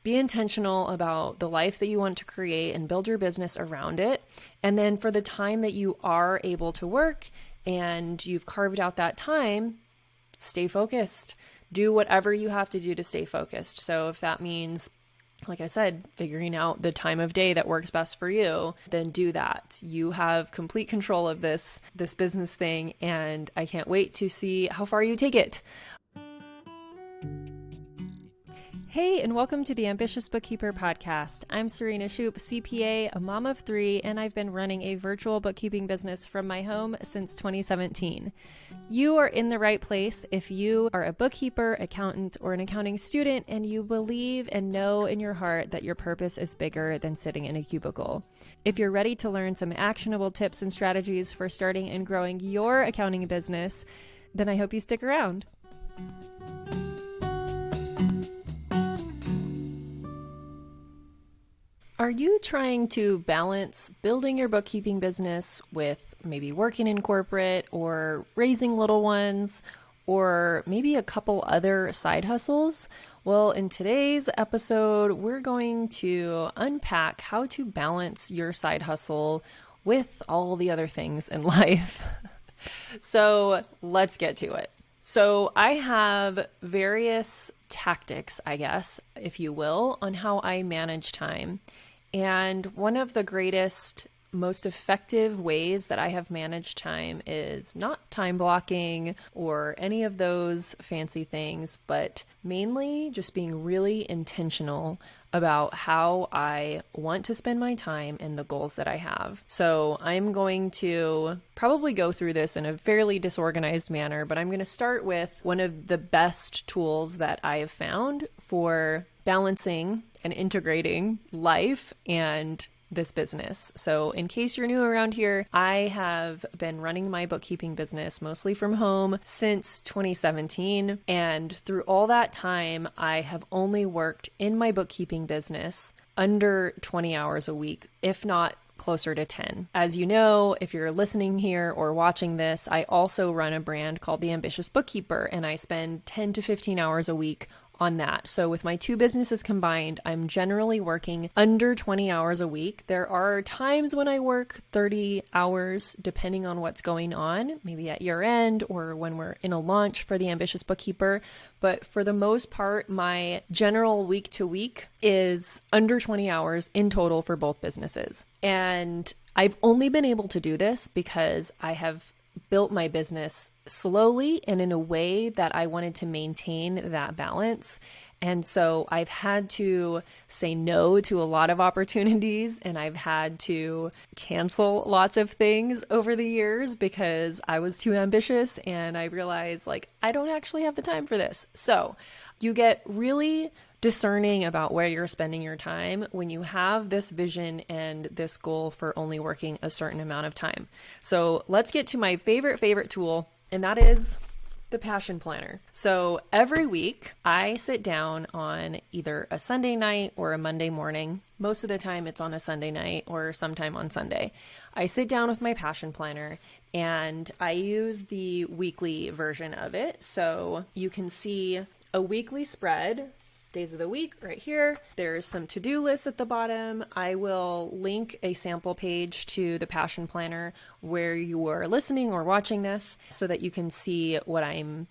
be intentional about the life that you want to create and build your business around it. And then for the time that you are able to work and you've carved out that time, stay focused. Do whatever you have to do to stay focused. So if that means, like I said, figuring out the time of day that works best for you, then do that. You have complete control of this business thing, and I can't wait to see how far you take it. Hey, and welcome to the Ambitious Bookkeeper Podcast. I'm Serena Shoup, CPA, a mom of 3, and I've been running a virtual bookkeeping business from my home since 2017. You are in the right place if you are a bookkeeper, accountant, or an accounting student, and you believe and know in your heart that your purpose is bigger than sitting in a cubicle. If you're ready to learn some actionable tips and strategies for starting and growing your accounting business, then I hope you stick around. Are you trying to balance building your bookkeeping business with maybe working in corporate or raising little ones or maybe a couple other side hustles? Well, in today's episode, we're going to unpack how to balance your side hustle with all the other things in life. So let's get to it. So I have various tactics, I guess, if you will, on how I manage time. And one of the greatest, most effective ways that I have managed time is not time blocking or any of those fancy things, but mainly just being really intentional about how I want to spend my time and the goals that I have. So I'm going to probably go through this in a fairly disorganized manner, but I'm going to start with one of the best tools that I have found for balancing and integrating life and this business. So in case you're new around here, I have been running my bookkeeping business mostly from home since 2017. And through all that time, I have only worked in my bookkeeping business under 20 hours a week, if not closer to 10. As you know, if you're listening here or watching this, I also run a brand called the Ambitious Bookkeeper, and I spend 10 to 15 hours a week on that. So with my two businesses combined, I'm generally working under 20 hours a week. There are times when I work 30 hours, depending on what's going on, maybe at year end or when we're in a launch for the Ambitious Bookkeeper. But for the most part, my general week to week is under 20 hours in total for both businesses. And I've only been able to do this because I have built my business slowly and in a way that I wanted to maintain that balance. And so I've had to say no to a lot of opportunities, and I've had to cancel lots of things over the years because I was too ambitious and I realized I don't actually have the time for this. So you get really discerning about where you're spending your time when you have this vision and this goal for only working a certain amount of time. So let's get to my favorite tool, and that is the Passion Planner. So every week I sit down on either a Sunday night or a Monday morning. Most of the time it's on a Sunday night or sometime on Sunday. I sit down with my Passion Planner and I use the weekly version of it. So you can see a weekly spread, days of the week right here. There's some to-do lists at the bottom. I will link a sample page to the Passion Planner where you are listening or watching this so that you can see what I'm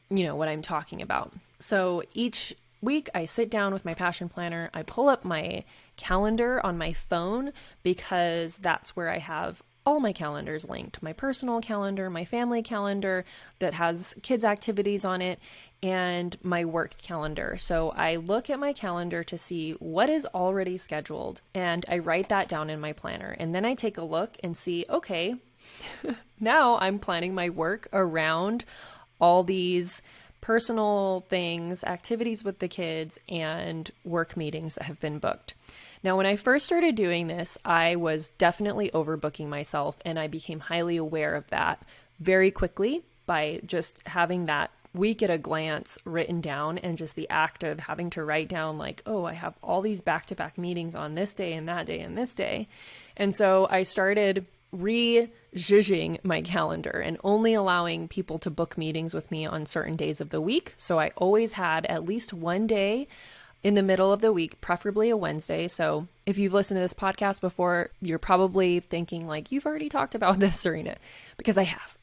talking about. So each week I sit down with my Passion Planner. I pull up my calendar on my phone because that's where I have all my calendars linked, my personal calendar, my family calendar that has kids' activities on it, and my work calendar. So I look at my calendar to see what is already scheduled, and I write that down in my planner. And then I take a look and see, okay, now I'm planning my work around all these personal things, activities with the kids, and work meetings that have been booked. Now, when I first started doing this, I was definitely overbooking myself, and I became highly aware of that very quickly by just having that week at a glance written down, and just the act of having to write down I have all these back-to-back meetings on this day and that day and this day. And so I started re-zhuzhing my calendar and only allowing people to book meetings with me on certain days of the week. So I always had at least one day in the middle of the week, preferably a Wednesday. So if you've listened to this podcast before, you're probably thinking like, you've already talked about this, Serena, because I have.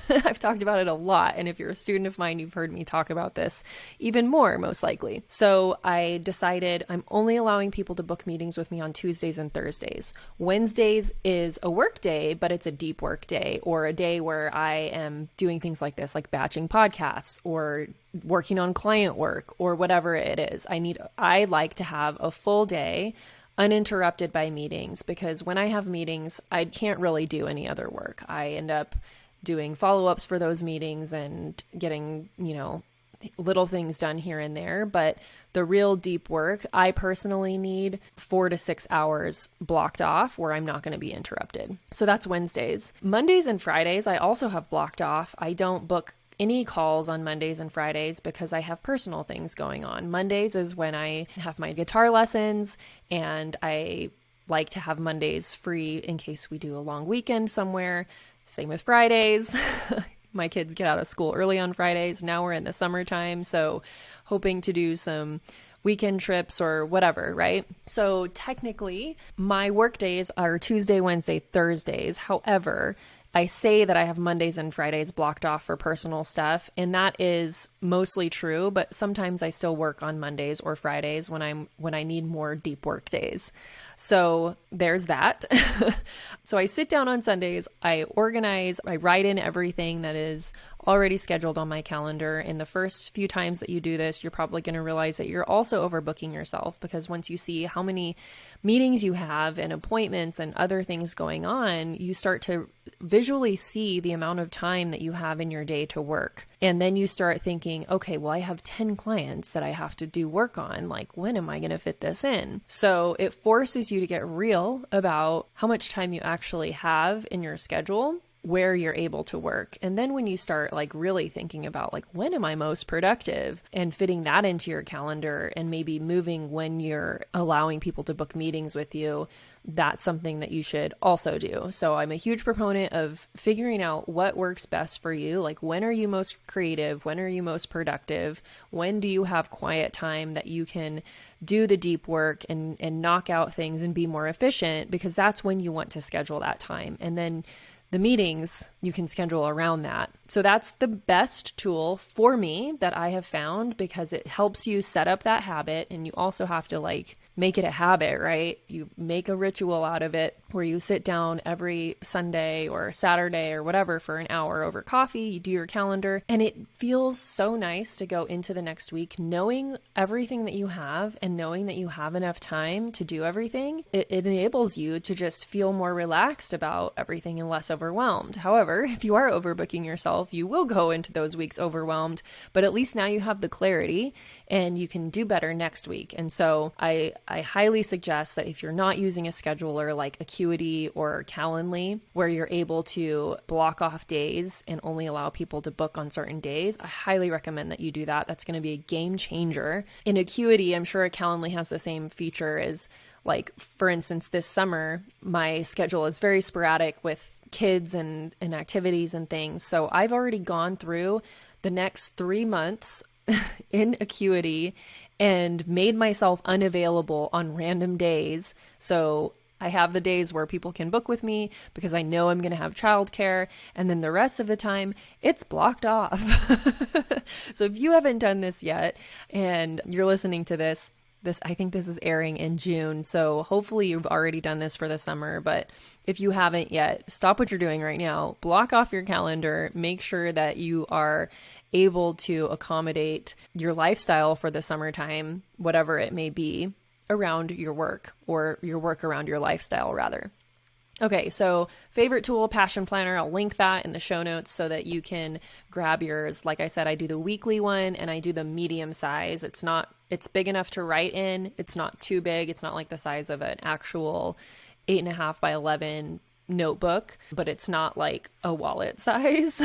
I've talked about it a lot. And if you're a student of mine, you've heard me talk about this even more, most likely. So I decided I'm only allowing people to book meetings with me on Tuesdays and Thursdays. Wednesdays is a work day, but it's a deep work day, or a day where I am doing things like this, like batching podcasts or working on client work or whatever it is. I like to have a full day uninterrupted by meetings, because when I have meetings, I can't really do any other work. I end up doing follow-ups for those meetings and getting, little things done here and there. But the real deep work, I personally need 4 to 6 hours blocked off where I'm not going to be interrupted. So that's Wednesdays. Mondays and Fridays, I also have blocked off. I don't book any calls on Mondays and Fridays because I have personal things going on. Mondays is when I have my guitar lessons, and I like to have Mondays free in case we do a long weekend somewhere. Same with Fridays. My kids get out of school early on Fridays. Now we're in the summertime, so hoping to do some weekend trips or whatever, right? So technically, my work days are Tuesday, Wednesday, Thursdays. However, I say that I have Mondays and Fridays blocked off for personal stuff, and that is mostly true, but sometimes I still work on Mondays or Fridays when I need more deep work days. So there's that. So I sit down on Sundays, I organize, I write in everything that is already scheduled on my calendar. And the first few times that you do this, you're probably going to realize that you're also overbooking yourself, because once you see how many meetings you have and appointments and other things going on, you start to visually see the amount of time that you have in your day to work. And then you start thinking, okay, well, I have 10 clients that I have to do work on. Like, when am I going to fit this in? So it forces you to get real about how much time you actually have in your schedule, where you're able to work. And then when you start like really thinking about like, when am I most productive, and fitting that into your calendar, and maybe moving when you're allowing people to book meetings with you, that's something that you should also do. So I'm a huge proponent of figuring out what works best for you. Like, when are you most creative? When are you most productive? When do you have quiet time that you can do the deep work and knock out things and be more efficient? Because that's when you want to schedule that time. And then the meetings, you can schedule around that. So that's the best tool for me that I have found, because it helps you set up that habit. And you also have to like make it a habit, right? You make a ritual out of it where you sit down every Sunday or Saturday or whatever for an hour over coffee, you do your calendar, and it feels so nice to go into the next week knowing everything that you have and knowing that you have enough time to do everything. It enables you to just feel more relaxed about everything and less overwhelmed. However, if you are overbooking yourself, you will go into those weeks overwhelmed, but at least now you have the clarity and you can do better next week. And so I highly suggest that if you're not using a scheduler like Acuity or Calendly, where you're able to block off days and only allow people to book on certain days, I highly recommend that you do that. That's going to be a game changer. In Acuity, I'm sure Calendly has the same feature as, like, for instance, this summer, my schedule is very sporadic with kids and activities and things. So I've already gone through the next 3 months in Acuity and made myself unavailable on random days. So I have the days where people can book with me because I know I'm going to have childcare. And then the rest of the time, it's blocked off. So if you haven't done this yet and you're listening to this, I think this is airing in June. So hopefully you've already done this for the summer. But if you haven't yet, stop what you're doing right now. Block off your calendar. Make sure that you are able to accommodate your lifestyle for the summertime, whatever it may be, around your work, or your work around your lifestyle rather. Okay, so favorite tool, Passion Planner. I'll link that in the show notes so that you can grab yours. Like I said, I do the weekly one and I do the medium size. It's big enough to write in. It's not too big. It's not like the size of an actual 8.5 by 11 notebook, but it's not like a wallet size.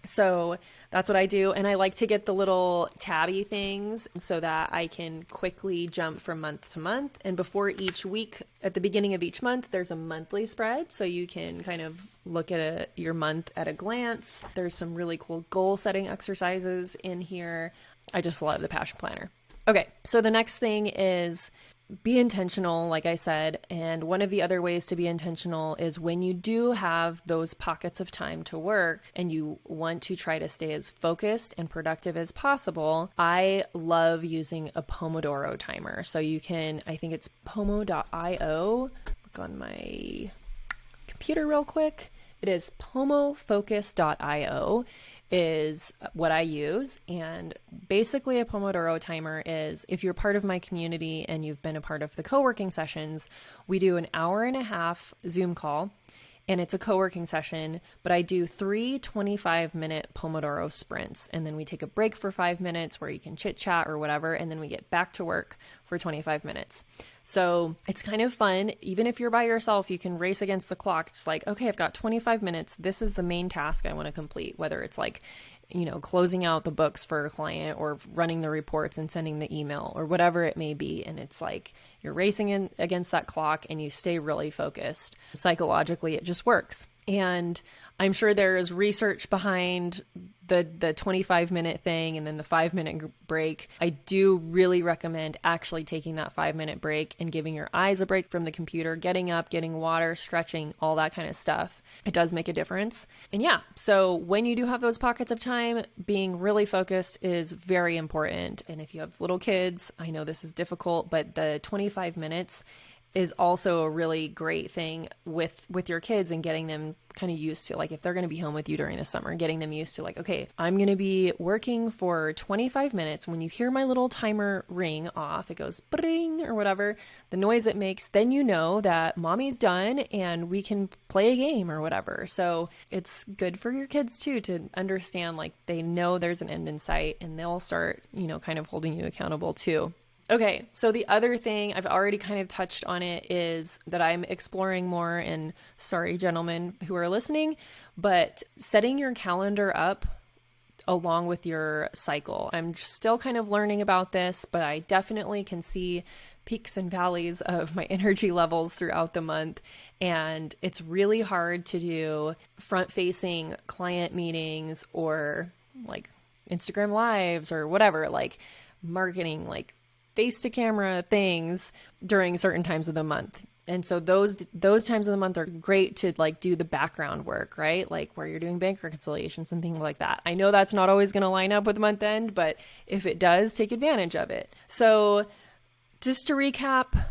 So that's what I do. And I like to get the little tabby things so that I can quickly jump from month to month. And before each week, at the beginning of each month, there's a monthly spread. So you can kind of look at your month at a glance. There's some really cool goal setting exercises in here. I just love the Passion Planner. Okay, so the next thing is be intentional, like I said. And one of the other ways to be intentional is when you do have those pockets of time to work and you want to try to stay as focused and productive as possible. I love using a Pomodoro timer. So you can, I think it's pomo.io. Look on my computer real quick. It is pomofocus.io is what I use. And basically a Pomodoro timer is, if you're part of my community and you've been a part of the co-working sessions, we do an 1.5 hour Zoom call. And it's a co-working session, but I do 3 25-minute Pomodoro sprints. And then we take a break for 5 minutes where you can chit chat or whatever. And then we get back to work for 25 minutes. So it's kind of fun. Even if you're by yourself, you can race against the clock. Just like, okay, I've got 25 minutes. This is the main task I want to complete, whether it's like, closing out the books for a client or running the reports and sending the email or whatever it may be. And it's like you're racing against that clock and you stay really focused. Psychologically, it just works. And I'm sure there is research behind the 25-minute thing and then the 5-minute break. I do really recommend actually taking that 5-minute break and giving your eyes a break from the computer, getting up, getting water, stretching, all that kind of stuff. It does make a difference. And yeah, so when you do have those pockets of time, being really focused is very important. And if you have little kids, I know this is difficult, but the 25 minutes is also a really great thing with your kids and getting them kind of used to, like, if they're going to be home with you during the summer, getting them used to like, okay, I'm going to be working for 25 minutes. When you hear my little timer ring off, it goes bring or whatever, the noise it makes, then you know that mommy's done and we can play a game or whatever. So it's good for your kids too, to understand, like, they know there's an end in sight and they'll start, kind of holding you accountable too. Okay, so the other thing, I've already kind of touched on it, is that I'm exploring more, and sorry, gentlemen who are listening, but setting your calendar up along with your cycle. I'm still kind of learning about this, but I definitely can see peaks and valleys of my energy levels throughout the month. And it's really hard to do front-facing client meetings or like Instagram lives or whatever, like marketing, like face to camera things during certain times of the month. And so those times of the month are great to like do the background work, right? Like where you're doing bank reconciliations and things like that. I know that's not always going to line up with month end, but if it does, take advantage of it. So just to recap,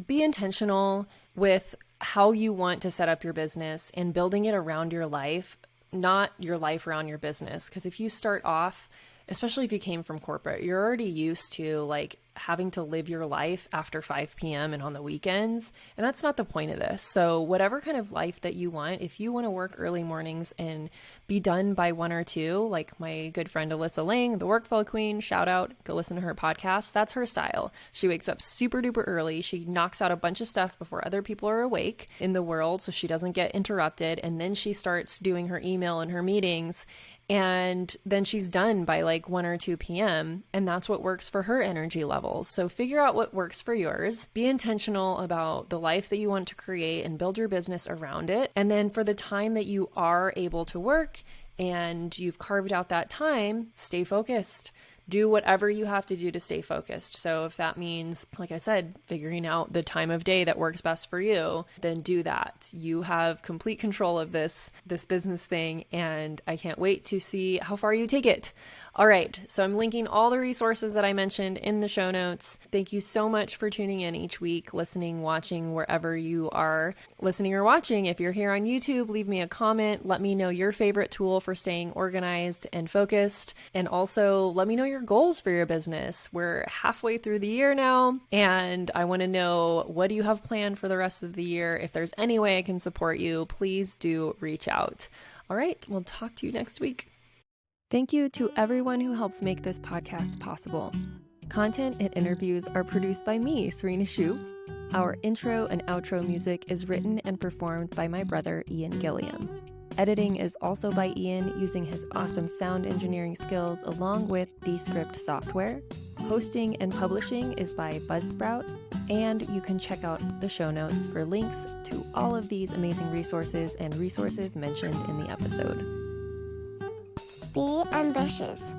be intentional with how you want to set up your business and building it around your life, not your life around your business. Because if you start off, especially if you came from corporate, you're already used to like having to live your life after 5 p.m. and on the weekends. And that's not the point of this. So whatever kind of life that you want, if you want to work early mornings and be done by 1 or 2, like my good friend Alyssa Lang, the Workflow Queen, shout out, go listen to her podcast. That's her style. She wakes up super duper early. She knocks out a bunch of stuff before other people are awake in the world so she doesn't get interrupted. And then she starts doing her email and her meetings. And then she's done by like 1 or 2 p.m. And that's what works for her energy levels. So figure out what works for yours. Be intentional about the life that you want to create and build your business around it. And then for the time that you are able to work and you've carved out that time, stay focused. Do whatever you have to do to stay focused. So if that means, like I said, figuring out the time of day that works best for you, then do that. You have complete control of this business thing, and I can't wait to see how far you take it. All right, so I'm linking all the resources that I mentioned in the show notes. Thank you so much for tuning in each week, listening, watching, wherever you are listening or watching. If you're here on YouTube, leave me a comment. Let me know your favorite tool for staying organized and focused. And also let me know your goals for your business. We're halfway through the year now, and I want to know, what do you have planned for the rest of the year? If there's any way I can support you, please do reach out. All right, we'll talk to you next week. Thank you to everyone who helps make this podcast possible. Content and interviews are produced by me, Serena Shu. Our intro and outro music is written and performed by my brother, Ian Gilliam. Editing is also by Ian using his awesome sound engineering skills along with Descript software. Hosting and publishing is by Buzzsprout. And you can check out the show notes for links to all of these amazing resources and resources mentioned in the episode. Be ambitious.